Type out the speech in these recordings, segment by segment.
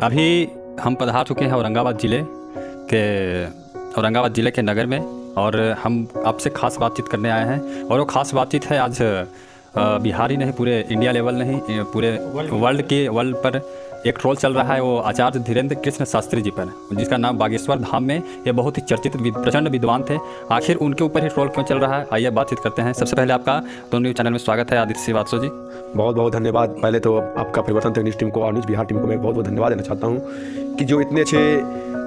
अभी हम पधार चुके हैं औरंगाबाद ज़िले के नगर में, और हम आपसे ख़ास बातचीत करने आए हैं। और वो ख़ास बातचीत है आज बिहार ही नहीं, पूरे इंडिया लेवल नहीं, पूरे वर्ल्ड पर एक ट्रोल चल रहा है वो आचार्य धीरेन्द्र कृष्ण शास्त्री जी पर, जिसका नाम बागेश्वर धाम में ये बहुत ही चर्चित प्रचंड विद्वान थे। आखिर उनके ऊपर ही ट्रोल क्यों चल रहा है, आइए बातचीत करते हैं। सबसे पहले आपका दोनों न्यूज़ चैनल में स्वागत है आदित्य श्रीवास्तव जी। बहुत बहुत धन्यवाद। पहले तो आपका परिवर्तन तक न्यूज़ टीम को और न्यूज़ बिहार टीम को मैं बहुत बहुत धन्यवाद देना चाहता हूँ कि जो इतने अच्छे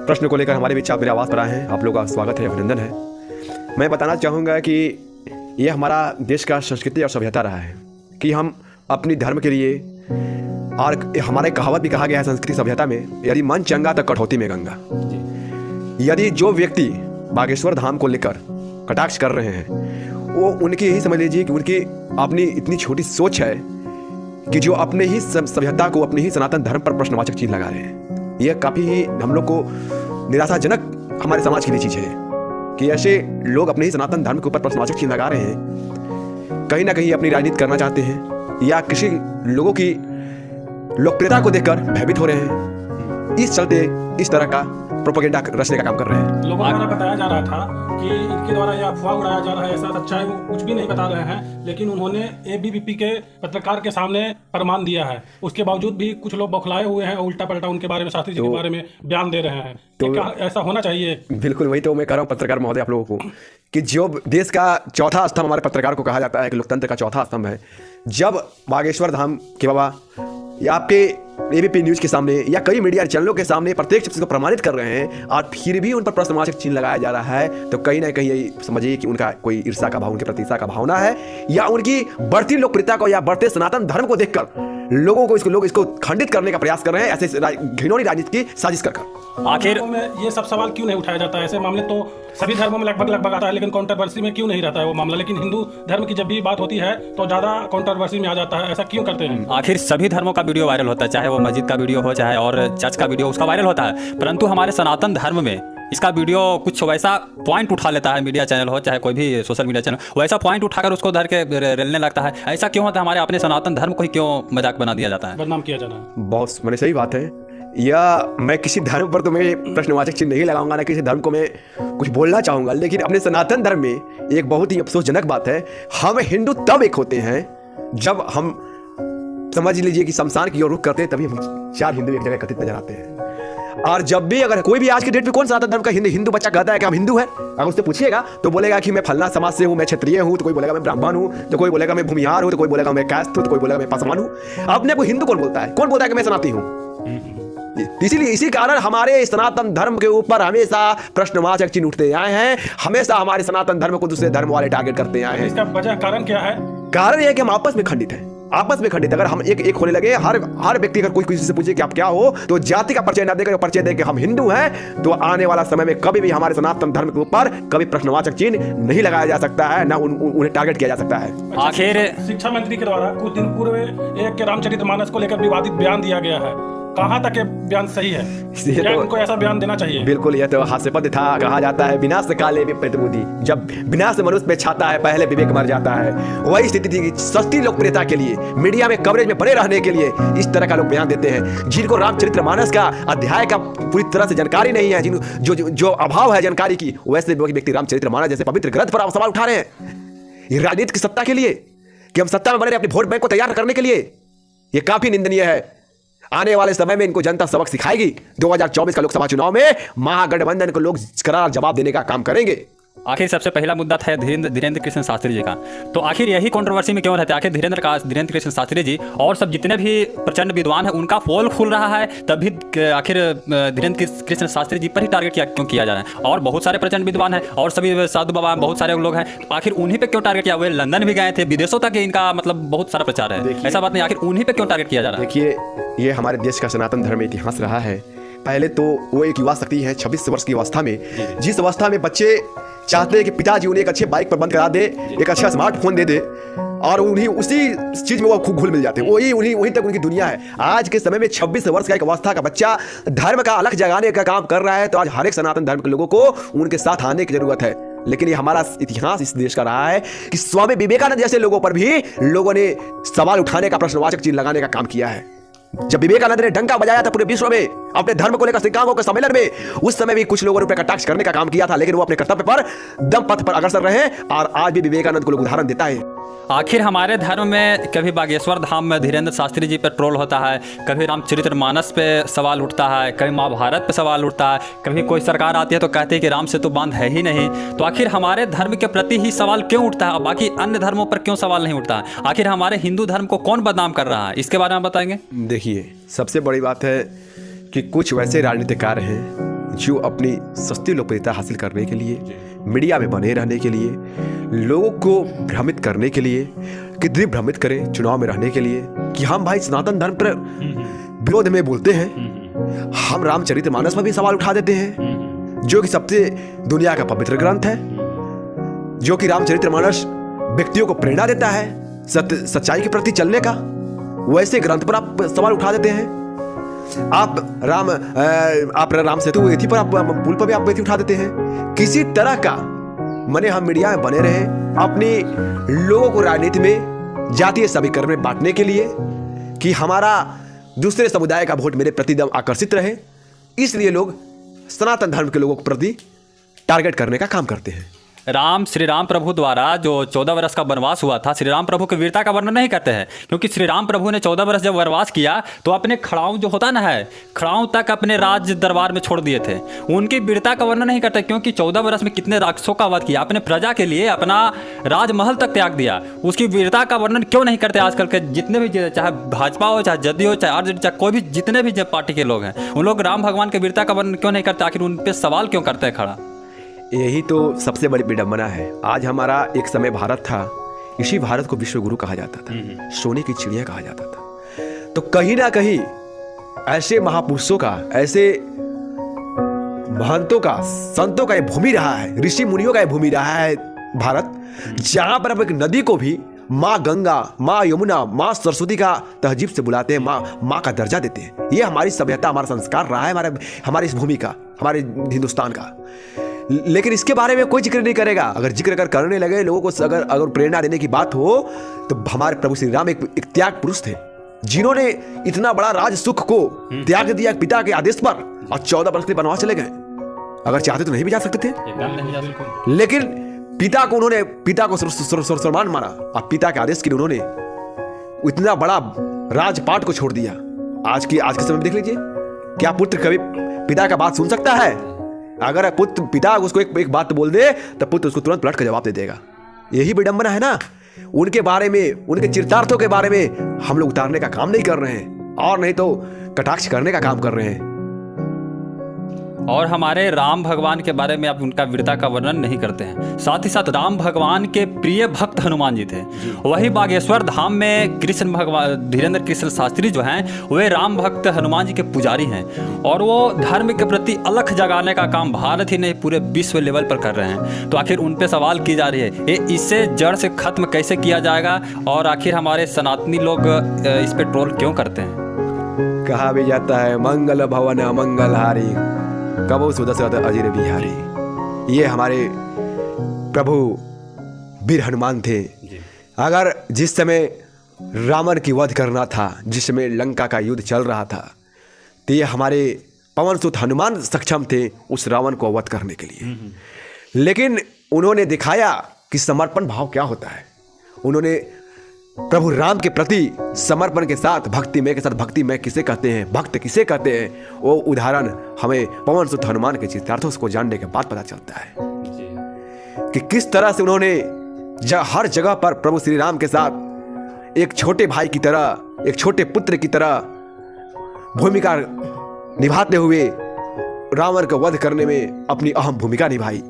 प्रश्न को लेकर हमारे बीच आप मेरे आवाज़ पर आए हैं। आप लोगों का स्वागत है, अभिनंदन है। मैं बताना चाहूँगा कि ये हमारा देश का संस्कृति और सभ्यता रहा है कि हम अपनी धर्म के लिए, और हमारे कहावत भी कहा गया है संस्कृति सभ्यता में, यदि मन चंगा तो कटौती में गंगा। यदि जो व्यक्ति बागेश्वर धाम को लेकर कटाक्ष कर रहे हैं, वो उनकी यही समझ लीजिए कि उनकी अपनी इतनी छोटी सोच है कि जो अपने ही सभ्यता को, अपने ही सनातन धर्म पर प्रश्नवाचक चिन्ह लगा रहे हैं। यह काफ़ी ही हम लोग को निराशाजनक हमारे समाज के लिए चीज़ है कि ऐसे लोग अपने ही सनातन धर्म के ऊपर प्रश्नवाचक चिन्ह लगा रहे हैं। कहीं ना कहीं अपनी राजनीति करना चाहते हैं या किसी लोगों की लोकप्रियता को देखकर भयभीत हो रहे हैं। इस चलते इस तरह का प्रोपेगेंडा रचने का काम कर रहे हैं। लोगों द्वारा बताया जा रहा था कि इनके द्वारा यह अफवाह उड़ाया जा रहा है, ऐसा सच्चाई वो कुछ भी नहीं बता रहे हैं, लेकिन उन्होंने एबीवीपी के पत्रकार के सामने प्रमाण दिया है। उसके बावजूद भी कुछ लोग बौखलाए हुए हैं, उल्टा पलटा उनके बारे में, शास्त्री जी के बारे में बयान दे रहे हैं। तो क्या ऐसा होना चाहिए? बिल्कुल, वही तो मैं कह रहा हूँ पत्रकार महोदय आप लोगों को कि जो देश का चौथा स्तंभ हमारे पत्रकार को कहा जाता है कि लोकतंत्र का चौथा स्तंभ है, जब बागेश्वर धाम के बाबा या आपके एबीपी न्यूज़ के सामने या कई मीडिया चैनलों के सामने प्रत्येक चीज़ को प्रमाणित कर रहे हैं और फिर भी उन पर प्रश्नवाचक चिन्ह लगाया जा रहा है, तो कहीं ना कहीं यही समझिए कि उनका कोई ईर्ष्या का भाव, उनके प्रति ईर्ष्या का भावना है, या उनकी बढ़ती लोकप्रियता को या बढ़ते सनातन धर्म को देखकर लोगों को इसको खंडित करने का प्रयास कर रहे हैं, ऐसे घिनौनी राजनीति की साजिश कर। आखिर में ये सब सवाल क्यों नहीं उठाया जाता है? ऐसे मामले तो सभी धर्मों में लगभग आता है, लेकिन कंट्रोवर्सी में क्यों नहीं रहता है वो मामला, लेकिन हिंदू धर्म की जब भी बात होती है तो ज़्यादा कंट्रोवर्सी में आ जाता है। ऐसा क्यों करते हैं? आखिर सभी धर्मों का वीडियो वायरल होता है, चाहे वो मस्जिद का वीडियो हो, चाहे और चर्च का वीडियो, उसका वायरल होता है, परंतु हमारे सनातन धर्म में इसका वीडियो कुछ वैसा पॉइंट उठा लेता है, मीडिया चैनल हो चाहे कोई भी सोशल मीडिया चैनल, वैसा पॉइंट उठाकर उसको धर के रेलने लगता है। ऐसा क्यों होता है? हमारे अपने सनातन धर्म को ही क्यों मजाक बना दिया जाता है, बदनाम किया जाना? बहुत मैंने सही बात है। या मैं किसी धर्म पर तो मैं प्रश्नवाचक चिन्ह नहीं लगाऊंगा, ना किसी धर्म को मैं कुछ बोलना चाहूँगा, लेकिन अपने सनातन धर्म में एक बहुत ही अफसोसजनक बात है, हम हिंदू तब एक होते हैं जब हम समझ लीजिए कि शमशान की ओर रुख करते हैं, तभी हम चार हिंदू एक जगह एकत्रित नजर आते हैं। और जब भी अगर कोई भी आज की डेट में कौन सनातन धर्म का हिंदू बच्चा कहता है कि हम हिंदू हैं, अगर उससे पूछिएगा तो बोलेगा कि मैं फलना समाज से हूँ, मैं क्षत्रिय हूँ, तो कोई बोलेगा मैं ब्राह्मण हूँ, तो कोई बोलेगा मैं भूमिहार हूँ, तो कोई बोलेगा मैं कास्ट हूँ, तो कोई बोलेगा मैं पासवान हूँ। अपने को हिंदू कौन बोलता है? कौन बोलता है कि मैं सनातनी हूँ? इसीलिए इसी कारण हमारे सनातन धर्म के ऊपर हमेशा प्रश्नवाचक चिन्ह उठते आए हैं। हमेशा हमारे सनातन धर्म को दूसरे धर्म वाले टारगेट करते आए हैं। इसका वजह कारण क्या है? कारण यह है कि हम आपस में खंडित हैं, आपस में खंडित। अगर हम एक होने लगे, हर व्यक्ति अगर कोई किसी से पूछे कि आप क्या हो, तो जाति का परिचय ना देकर परिचय दे कि हम हिंदू हैं, तो आने वाला समय में कभी भी हमारे सनातन धर्म के ऊपर कभी प्रश्नवाचक चिन्ह नहीं लगाया जा सकता है, ना उन्हें टारगेट किया जा सकता है। आखिर शिक्षा मंत्री के द्वारा कुछ दिन पूर्व एक रामचरितमानस को लेकर विवादित बयान दिया गया है, कहाँ तक ये बयान सही है? क्या उनको ऐसा बयान देना चाहिए? बिल्कुल, यह तो हास्यास्पद था। कहा जाता है विनाश काले विपरीत बुद्धि, जब विनाश मनुष्य में छाता है पहले विवेक मर जाता है। वही स्थिति थी। सस्ती लोकप्रियता के लिए, मीडिया में कवरेज में बने रहने के लिए इस तरह का लोग बयान देते हैं, जिनको रामचरितमानस का अध्याय का पूरी तरह से जानकारी नहीं है, जो अभाव है जानकारी की, वैसे व्यक्ति रामचरितमानस जैसे पवित्र ग्रंथ पर सवाल उठा रहे हैं। ये राजनीति की सत्ता के लिए, कि हम सत्ता में बने रहे, अपने वोट बैंक को तैयार करने के लिए, ये काफी निंदनीय है। आने वाले समय में इनको जनता सबक सिखाएगी। 2024 का लोकसभा चुनाव में महागठबंधन को लोग करारा जवाब देने का काम करेंगे। आखिर सबसे पहला मुद्दा था धीरेन्द्र कृष्ण शास्त्री जी का, तो आखिर यही कंट्रोवर्सी में क्यों रहते हैं? आखिर धीरेन्द्र कृष्ण शास्त्री जी और सब जितने भी प्रचंड विद्वान हैं, उनका पोल खुल रहा है, तब भी आखिर धीरेन्द्र कृष्ण शास्त्री जी पर ही टारगेट क्यों किया जा रहा है? और बहुत सारे प्रचंड विद्वान हैं और सभी साधु बाबा बहुत सारे लोग हैं, तो आखिर उन्हीं पर क्यों टारगेट किया? वे लंदन भी गए थे, विदेशों तक इनका मतलब बहुत सारा प्रचार है। ऐसा बात नहीं, आखिर उन्हीं पर क्यों टारगेट किया जा रहा है? देखिए, ये हमारे देश का सनातन धर्म इतिहास रहा है। पहले तो वो एक युवा शक्ति है 26 वर्ष की अवस्था में, जिस अवस्था में बच्चे चाहते हैं कि पिताजी उन्हें एक अच्छे बाइक पर बंद करा दे, एक अच्छा स्मार्टफोन दे दे, और उन्हीं उसी चीज में वो खूब घुल मिल जाते हैं। वहीं तक उनकी दुनिया है। आज के समय में 26 वर्ष का एक अवस्था का बच्चा धर्म का अलग जगाने का काम कर रहा है, तो आज हर एक सनातन धर्म के लोगों को उनके साथ आने की जरूरत है। लेकिन ये हमारा इतिहास इस देश का रहा है कि स्वामी विवेकानंद जैसे लोगों पर भी लोगों ने सवाल उठाने का, प्रश्नवाचक चिन्ह लगाने का काम किया है। जब विवेकानंद ने डंका बजाया था पूरे विश्व में अपने धर्म को लेकर शिकागो के सम्मेलन में, उस समय भी कुछ लोगों ने कटाक्ष करने का काम किया था, लेकिन वो अपने कर्तव्य पर दम पथ पर अग्रसर रहे और आज भी विवेकानंद को लोग उदाहरण देता है। आखिर हमारे धर्म में कभी बागेश्वर धाम में धीरेन्द्र शास्त्री जी पर ट्रोल होता है, कभी रामचरितमानस पे सवाल उठता है, कभी महाभारत पे सवाल उठता है, कभी कोई सरकार आती है तो कहते हैं कि राम सेतु बांध है ही नहीं। तो आखिर हमारे धर्म के प्रति ही सवाल क्यों उठता है और बाकी अन्य धर्मों पर क्यों सवाल नहीं उठता है? आखिर हमारे हिंदू धर्म को कौन बदनाम कर रहा है, इसके बारे में बताएंगे। देखिए, सबसे बड़ी बात है कि कुछ वैसे राजनीतिकार हैं जो अपनी सस्ती लोकप्रियता हासिल करने के लिए, मीडिया में बने रहने के लिए, लोगों को भ्रमित करने के लिए, कितनी भ्रमित करें चुनाव में रहने के लिए कि हम भाई सनातन धर्म पर विरोध में बोलते हैं, हम रामचरितमानस पर भी सवाल उठा देते हैं जो कि सबसे दुनिया का पवित्र ग्रंथ है, जो कि रामचरितमानस व्यक्तियों को प्रेरणा देता है सत्य सच्चाई के प्रति चलने का, वैसे ग्रंथ पर आप सवाल उठा देते हैं। आप राम सेतु एथी पर आप पुल पर भी आप एथी उठा देते हैं। किसी तरह का मने हम मीडिया में बने रहे अपनी लोगों को राजनीति में जातीय समीकरण में बांटने के लिए कि हमारा दूसरे समुदाय का वोट मेरे प्रति दम आकर्षित रहे, इसलिए लोग सनातन धर्म के लोगों के प्रति टारगेट करने का काम करते हैं। श्री राम प्रभु द्वारा जो 14 वर्ष का वनवास हुआ था, श्री राम प्रभु की वीरता का वर्णन नहीं करते हैं, क्योंकि श्री राम प्रभु ने 14 वर्ष जब वनवास किया तो अपने खड़ाऊं जो होता ना है, खड़ाऊं तक अपने राज दरबार में छोड़ दिए थे। उनकी वीरता का वर्णन नहीं करते, क्योंकि 14 वर्ष में कितने राक्षसों का वध किया, अपने प्रजा के लिए अपना राजमहल तक त्याग दिया। उसकी वीरता का वर्णन क्यों नहीं करते आजकल के जितने भी, चाहे भाजपा हो, चाहे जदयू हो, चाहे आरजेडी, चाहे कोई भी जितने भी पार्टी के लोग हैं, उन लोग राम भगवान की वीरता का वर्णन क्यों नहीं करते? आखिर उन पर सवाल क्यों करते हैं खड़ा? यही तो सबसे बड़ी विडंबना है। आज हमारा एक समय भारत था, इसी भारत को विश्व गुरु कहा जाता था, सोने की चिड़िया कहा जाता था। तो कहीं ना कहीं ऐसे महापुरुषों का, ऐसे महंतों का, संतों का ये भूमि रहा है, ऋषि मुनियों का ये भूमि रहा है भारत, जहां पर अब एक नदी को भी माँ गंगा, माँ यमुना, माँ सरस्वती का तहजीब से बुलाते हैं, माँ का दर्जा देते हैं। ये हमारी सभ्यता, हमारा संस्कार रहा है, हमारे इस भूमि का, हमारे हिंदुस्तान का। लेकिन इसके बारे में कोई जिक्र नहीं करेगा। अगर जिक्र अगर करने लगे लोगों को, अगर प्रेरणा देने की बात हो, तो हमारे प्रभु श्री राम एक त्याग पुरुष थे, जिन्होंने इतना बड़ा राज सुख को त्याग दिया पिता के आदेश पर और 14 वर्ष के लिए वनवास चले गए। अगर चाहते तो नहीं भी जा सकते थे, लेकिन पिता को सर्वसम्मान माना और पिता के आदेश के लिए उन्होंने इतना बड़ा राजपाट को छोड़ दिया। आज के समय में देख लीजिए, क्या पुत्र कभी पिता का बात सुन सकता है? अगर पिता उसको एक बात बोल दे तो पुत्र उसको तुरंत पलट कर जवाब दे देगा। यही विडंबना है ना। उनके बारे में, उनके चरितार्थों के बारे में हम लोग उतारने का काम नहीं कर रहे हैं, और नहीं तो कटाक्ष करने का काम कर रहे हैं। और हमारे राम भगवान के बारे में आप उनका वीरता का वर्णन नहीं करते हैं। साथ ही साथ राम भगवान के प्रिय भक्त हनुमान जी थे। वही बागेश्वर धाम में कृष्ण भगवान धीरेन्द्र कृष्ण शास्त्री जो हैं, वे राम भक्त हनुमान जी के पुजारी हैं, और वो धर्म के प्रति अलख जगाने का काम भारत ही नहीं पूरे विश्व लेवल पर कर रहे हैं। तो आखिर उन पर सवाल की जा रही है, इसे जड़ से खत्म कैसे किया जाएगा? और आखिर हमारे सनातनी लोग इस पर ट्रोल क्यों करते हैं? कहा भी जाता है, मंगल भवन मंगलहारी कबो सुदशरथ अजीर बिहारी। ये हमारे प्रभु वीर हनुमान थे। अगर जिस समय रावण की वध करना था, जिस समय लंका का युद्ध चल रहा था, तो ये हमारे पवन सुत हनुमान सक्षम थे उस रावण को वध करने के लिए। लेकिन उन्होंने दिखाया कि समर्पण भाव क्या होता है। उन्होंने प्रभु राम के प्रति समर्पण के साथ भक्तिमय के साथ, भक्तिमय किसे कहते हैं, भक्त किसे कहते हैं, वो उदाहरण हमें पवन सुत हनुमान के चरितार्थों को जानने के बाद पता चलता है कि किस तरह से उन्होंने हर जगह पर प्रभु श्री राम के साथ एक छोटे भाई की तरह, एक छोटे पुत्र की तरह भूमिका निभाते हुए रावण को वध करने में अपनी अहम भूमिका निभाई।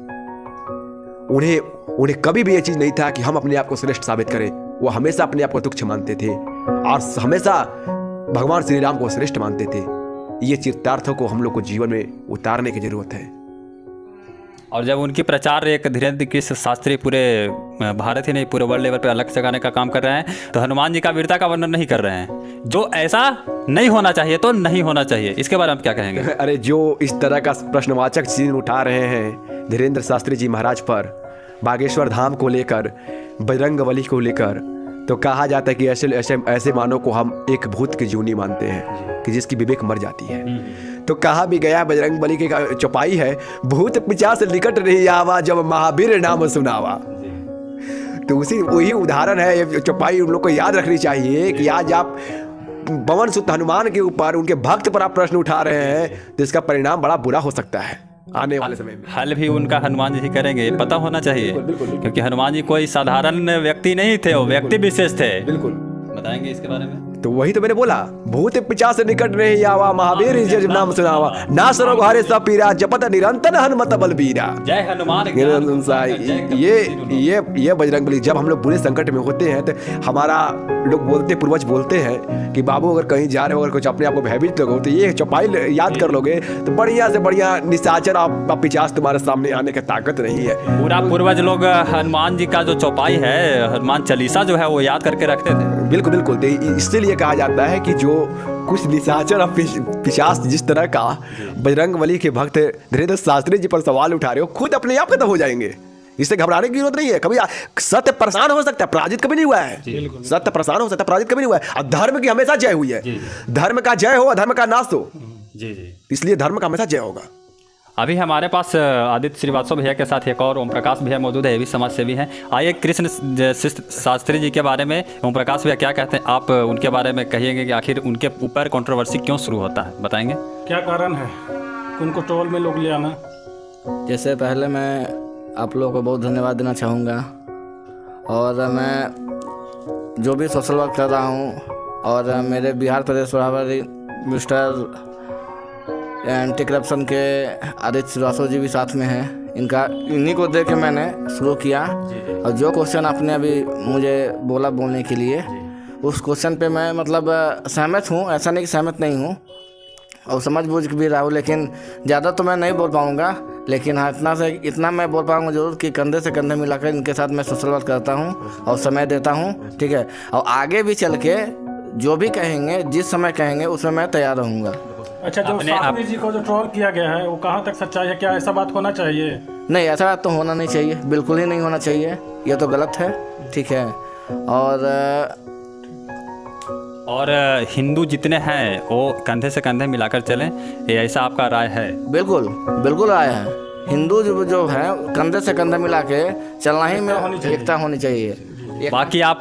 उन्हें कभी भी ये चीज नहीं था कि हम अपने आप को श्रेष्ठ साबित करें। वो हमेशा अपने आप को तुच्छ मानते थे और हमेशा भगवान श्री राम को श्रेष्ठ मानते थे। ये चरितार्थों को हम लोग को जीवन में उतारने की जरूरत है। और जब उनकी प्रचार एक धीरेन्द्र कृष्ण शास्त्री पूरे भारत ही नहीं पूरे वर्ल्ड लेवल पे अलग जगाने का काम कर रहे हैं, तो हनुमान जी का वीरता का वर्णन नहीं कर रहे हैं, जो ऐसा नहीं होना चाहिए तो नहीं होना चाहिए। इसके बारे में क्या कहेंगे? अरे, जो इस तरह का प्रश्नवाचक चिन्ह उठा रहे हैं धीरेन्द्र शास्त्री जी महाराज पर, बागेश्वर धाम को लेकर, बजरंगबली को लेकर, तो कहा जाता है कि ऐसे ऐसे ऐसे मानव को हम एक भूत की जूनी मानते हैं कि जिसकी विवेक मर जाती है। तो कहा भी गया बजरंग बली की चौपाई है, भूत पिशाच निकट नहीं आवा जब महावीर नाम सुनावा। तो उसी वही उदाहरण है ये चौपाई, उन लोग को याद रखनी चाहिए कि आज आप पवन सुत हनुमान के ऊपर, उनके भक्त पर आप प्रश्न उठा रहे हैं तो इसका परिणाम बड़ा बुरा हो सकता है आने वाले समय में। हल भी उनका हनुमान जी ही करेंगे, पता होना चाहिए। क्योंकि हनुमान जी कोई साधारण व्यक्ति नहीं थे, वो व्यक्ति विशेष थे। बिल्कुल बताएंगे इसके बारे में। तो वही तो मैंने बोला, भूत पिशाच से निकट नहीं आवा महावीर जब नाम सुनावा, ना सरो हारे सब पीरा जपत निरंतर हनुमत बलबीरा। जय हनुमान। ये बजरंग बली, जब हम लोग बुरे संकट में होते हैं तो हमारा लोग बोलते, पूर्वज बोलते हैं कि बाबू अगर कहीं जा रहे हो, अगर कुछ अपने आप को भयभीत लोगे तो ये चौपाई याद कर लोगे तो बढ़िया से बढ़िया निशाचर आप पिशाच तुम्हारे सामने आने की ताकत नहीं है। पूरा पूर्वज लोग हनुमान जी का जो चौपाई है, हनुमान चालीसा जो है वो याद करके रखते थे। बिल्कुल बिल्कुल। तो इसलिए कहा जाता है कि जो कुछ निशाचर और पिशाच जिस तरह का बजरंग बली के भक्त धीरेन्द्र शास्त्री जी पर सवाल उठा रहे हो, खुद अपने आप खत्म हो जाएंगे। इससे घबराने की जरूरत नहीं है। कभी सत्य परेशान हो सकता है, पराजित कभी नहीं हुआ है। सत्य परेशान हो सकता है, पराजित कभी नहीं हुआ है। और धर्म की हमेशा जय हुई है। धर्म का जय हो, अधर्म का नाश हो। इसलिए धर्म का हमेशा जय होगा। अभी हमारे पास आदित्य श्रीवास्तव भैया के साथ एक और ओम प्रकाश भैया मौजूद है, ये भी समाज सेवी हैं। आइए कृष्ण शास्त्री जी के बारे में ओम प्रकाश भैया क्या कहते हैं, आप उनके बारे में कहिएंगे कि आखिर उनके ऊपर कंट्रोवर्सी क्यों शुरू होता है, बताएंगे। क्या कारण है उनको ट्रोल में लोग ले आना? जैसे पहले मैं आप लोगों को बहुत धन्यवाद देना चाहूँगा, और मैं जो भी सोशल वर्क कर रहा हूँ, और मेरे बिहार प्रदेश प्रभारी मिस्टर एंटी करप्शन के आदित्य श्रीवास्तव जी भी साथ में हैं। इन्हीं को देख के मैंने शुरू किया, और जो क्वेश्चन आपने अभी मुझे बोला बोलने के लिए, उस क्वेश्चन पे मैं मतलब सहमत हूँ, ऐसा नहीं कि सहमत नहीं हूँ, और समझ बूझ भी रहा हूँ। लेकिन ज़्यादा तो मैं नहीं बोल पाऊँगा, लेकिन हाँ इतना मैं बोल पाऊँगा जरूर कि कंधे से कंधे मिलाकर इनके साथ मैं सोशल वर्क करता हूँ और समय देता हूँ, ठीक है। और आगे भी चल के जो भी कहेंगे, जिस समय कहेंगे उसमें मैं तैयार रहूँगा। अच्छा, जो शास्त्री जी को जो ट्रोल किया गया है वो कहाँ तक सच्चाई है? क्या ऐसा बात होना चाहिए? नहीं, ऐसा बात तो होना नहीं चाहिए, बिल्कुल ही नहीं होना चाहिए, ये तो गलत है, ठीक है। और हिंदू जितने हैं वो कंधे से कंधे मिलाकर चलें, ये ऐसा आपका राय है? बिल्कुल बिल्कुल राय है। हिंदू जो है कंधे से कंधे मिला के चलना ही में एकता होनी चाहिए। बाकी आप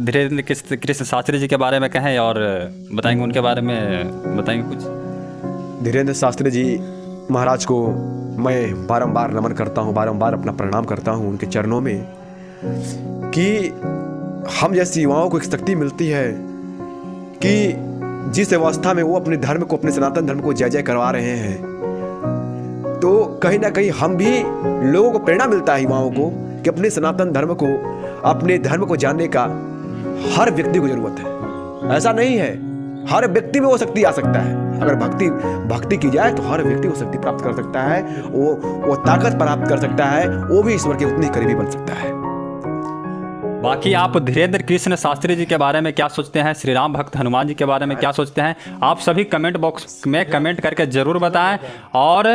धीरेन्द्र कृष्ण शास्त्री जी के बारे में कहें और बताएंगे, उनके बारे में बताएंगे कुछ। धीरेन्द्र शास्त्री जी महाराज को मैं बारंबार नमन करता हूँ, बारंबार अपना प्रणाम करता हूँ उनके चरणों में, कि हम जैसे युवाओं को एक शक्ति मिलती है कि जिस अवस्था में वो अपने धर्म को, अपने सनातन धर्म को जय जय करवा रहे हैं, तो कहीं ना कहीं हम भी लोगों को प्रेरणा मिलता है युवाओं को कि अपने सनातन धर्म को, अपने धर्म को जानने का हर व्यक्ति को जरूरत है। ऐसा नहीं है, हर व्यक्ति में वो शक्ति आ सकता है। अगर भक्ति की जाए तो हर व्यक्ति वो शक्ति प्राप्त कर सकता है, वो ताकत प्राप्त कर सकता है, वो भी ईश्वर के उतनी करीबी बन सकता है। बाकी आप धीरेन्द्र कृष्ण शास्त्री जी के बारे में क्या सोचते हैं, श्री राम भक्त हनुमान जी के बारे में क्या सोचते हैं, आप सभी कमेंट बॉक्स में कमेंट करके जरूर बताएं। और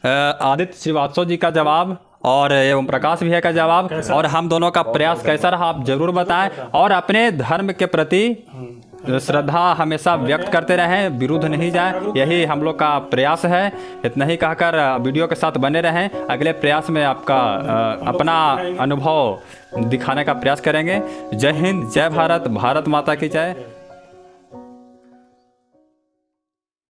आदित्य श्रीवास्तव जी का जवाब और ओम प्रकाश भैया का जवाब और हम दोनों का प्रयास कैसा रहा आप जरूर बताएं, और अपने धर्म के प्रति श्रद्धा हमेशा व्यक्त करते रहें, विरुद्ध नहीं जाएं, यही हम लोग का प्रयास है। इतना ही कहकर वीडियो के साथ बने रहें, अगले प्रयास में आपका अपना अनुभव दिखाने का प्रयास करेंगे। जय हिंद, जय भारत, भारत माता की जय।